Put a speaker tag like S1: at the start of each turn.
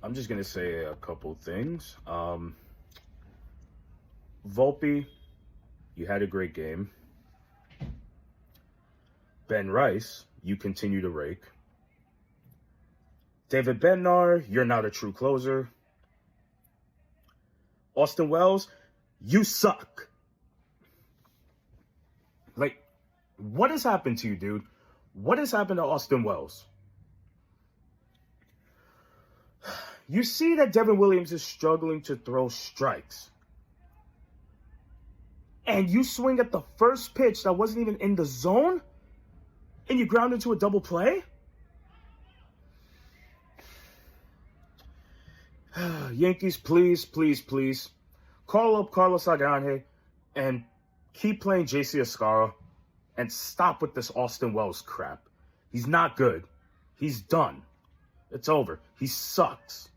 S1: I'm just gonna say a couple things. Volpe, you had a great game. Ben Rice, you continue to rake. David Bednar, you're not a true closer. Austin Wells, you suck. Like, what has happened to you, dude? What has happened to Austin Wells? You see that Devin Williams is struggling to throw strikes. And you swing at the first pitch that wasn't even in the zone? And you ground into a double play? Yankees, please, please, please. Call up Carlos Agane and keep playing JC Escara and stop with this Austin Wells crap. He's not good. He's done. It's over. He sucks.